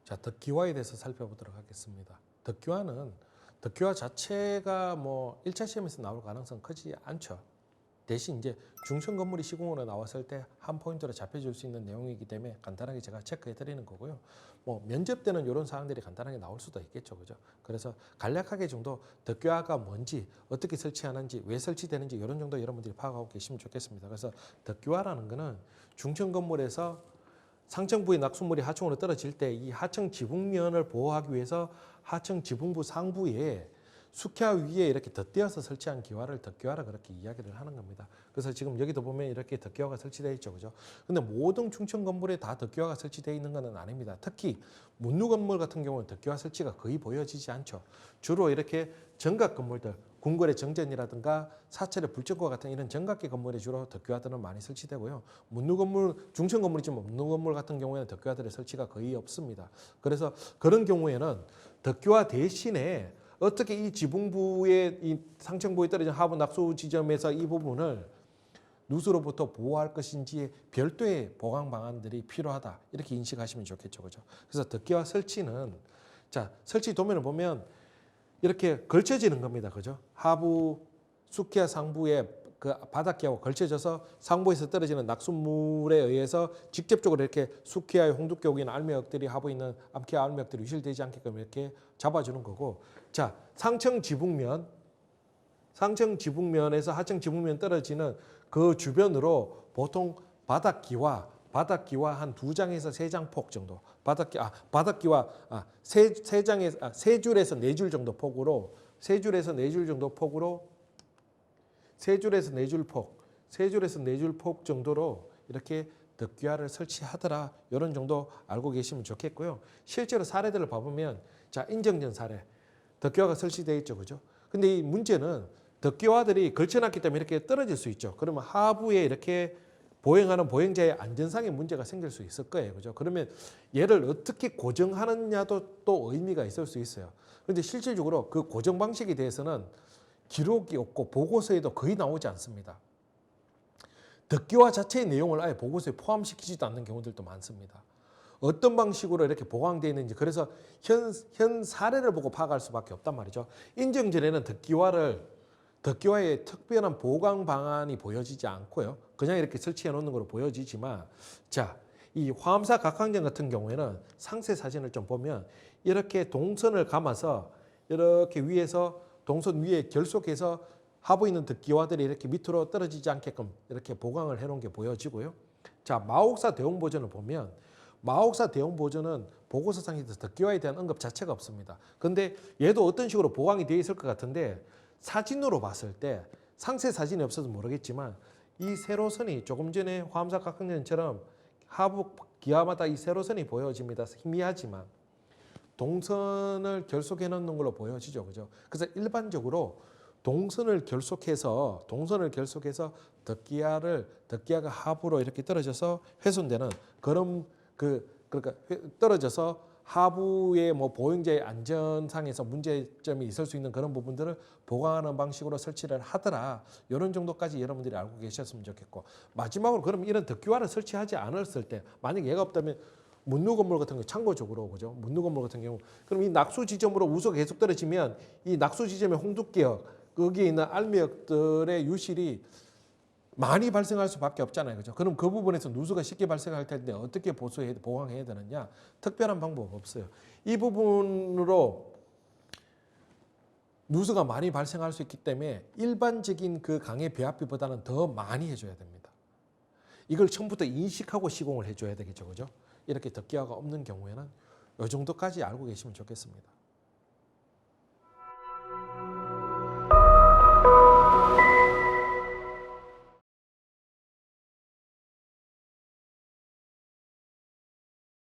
자, 덕기화에 대해서 살펴보도록 하겠습니다. 덕기화 자체가 뭐 1차 시험에서 나올 가능성은 크지 않죠. 대신 이제 중층 건물이 시공으로 나왔을 때 한 포인트로 잡혀줄 수 있는 내용이기 때문에 간단하게 제가 체크해 드리는 거고요. 뭐 면접 때는 이런 사항들이 간단하게 나올 수도 있겠죠, 그죠? 그래서 간략하게 정도 덕기화가 뭔지, 어떻게 설치하는지, 왜 설치되는지 이런 정도 여러분들이 파악하고 계시면 좋겠습니다. 그래서 덕기화라는 거는 중층 건물에서 상층부의 낙수물이 하층으로 떨어질 때 이 하층 지붕면을 보호하기 위해서 하층 지붕부 상부에 숙야 위에 이렇게 덧대어서 설치한 기와를 덕기화라 그렇게 이야기를 하는 겁니다. 그래서 지금 여기도 보면 이렇게 덕기화가 설치되어 있죠, 그죠? 근데 모든 중층 건물에 다 덕기화가 설치되어 있는 것은 아닙니다. 특히 문루 건물 같은 경우는 덕기화 설치가 거의 보여지지 않죠. 주로 이렇게 정각 건물들, 궁궐의 정전이라든가 사찰의 불정과 같은 이런 정각계 건물에 주로 덕기화들은 많이 설치되고요. 문루 건물, 중층 건물이지만 문루 건물 같은 경우에는 덕기화들의 설치가 거의 없습니다. 그래서 그런 경우에는 덕기화 대신에 어떻게 이 지붕부의 이 상층부에 떨어진 하부 낙수 지점에서 이 부분을 누수로부터 보호할 것인지 별도의 보강 방안들이 필요하다. 이렇게 인식하시면 좋겠죠, 그죠? 그래서 덕기화 설치는 자, 설치 도면을 보면 이렇게 걸쳐지는 겁니다, 그죠? 하부 숙야 상부에 그 바닥기하고 걸쳐져서 상부에서 떨어지는 낙수물에 의해서 직접적으로 이렇게 숙야의 홍두격이나 알미역들이 하부에 있는 암키와 알미역들이 유실되지 않게끔 이렇게 잡아주는 거고, 자, 상층 지붕면에서 하층 지붕면 떨어지는 그 주변으로 보통 바닥기와 한 2장에서 3장 폭 정도, 바닥기와 세 줄에서 4줄 정도 폭으로, 세 줄에서 네 줄 폭 정도로 이렇게 덕기화를 설치하더라. 이런 정도 알고 계시면 좋겠고요. 실제로 사례들을 봐보면, 자, 인정전 사례, 덕기화가 설치되어 있죠, 그죠? 근데 이 문제는 덕기화들이 걸쳐놨기 때문에 이렇게 떨어질 수 있죠. 그러면 하부에 이렇게 보행하는 보행자의 안전상의 문제가 생길 수 있을 거예요, 그죠? 그러면 얘를 어떻게 고정하느냐도 또 의미가 있을 수 있어요. 그런데 실질적으로 그 고정 방식에 대해서는 기록이 없고 보고서에도 거의 나오지 않습니다. 덕기화 자체의 내용을 아예 보고서에 포함시키지도 않는 경우들도 많습니다. 어떤 방식으로 이렇게 보강되어 있는지, 그래서 현 사례를 보고 파악할 수밖에 없단 말이죠. 인정전에는 덕기화의 특별한 보강 방안이 보여지지 않고요. 그냥 이렇게 설치해 놓는 걸로 보여지지만, 자, 이 화엄사 각항전 같은 경우에는 상세 사진을 좀 보면 이렇게 동선을 감아서 이렇게 위에서 동선 위에 결속해서 하부에 있는 덕기화들이 이렇게 밑으로 떨어지지 않게끔 이렇게 보강을 해놓은 게 보여지고요. 자, 마옥사 대웅 보전을 보면 마옥사 대웅 보전은 보고서상에서 덕기화에 대한 언급 자체가 없습니다. 근데 얘도 어떤 식으로 보강이 되어 있을 것 같은데 사진으로 봤을 때 상세 사진이 없어서 모르겠지만 이 세로선이 조금 전에 화엄사 각항전처럼 하부 기와마다 이 세로선이 보여집니다. 희미하지만 동선을 결속해 놓는 걸로 보여지죠, 그죠? 그래서 일반적으로 동선을 결속해서 덕기화가 하부로 이렇게 떨어져서 훼손되는 그런 그러니까 떨어져서 하부의 뭐 보행자의 안전상에서 문제점이 있을 수 있는 그런 부분들을 보강하는 방식으로 설치를 하더라. 이런 정도까지 여러분들이 알고 계셨으면 좋겠고, 마지막으로 그럼 이런 덕기화를 설치하지 않았을 때 만약 얘가 없다면 문루 건물 같은 경우 참고적으로, 그죠? 문루 건물 같은 경우 그럼 이 낙수 지점으로 우소가 계속 떨어지면 이 낙수 지점의 홍두기역, 거기에 있는 알미역들의 유실이 많이 발생할 수밖에 없잖아요, 그죠? 그럼 그 부분에서 누수가 쉽게 발생할 텐데 어떻게 보강해야 되느냐? 특별한 방법 없어요. 이 부분으로 누수가 많이 발생할 수 있기 때문에 일반적인 그 강의 배합비보다는 더 많이 해줘야 됩니다. 이걸 처음부터 인식하고 시공을 해줘야 되겠죠, 그죠? 이렇게 덕기화가 없는 경우에는 이 정도까지 알고 계시면 좋겠습니다.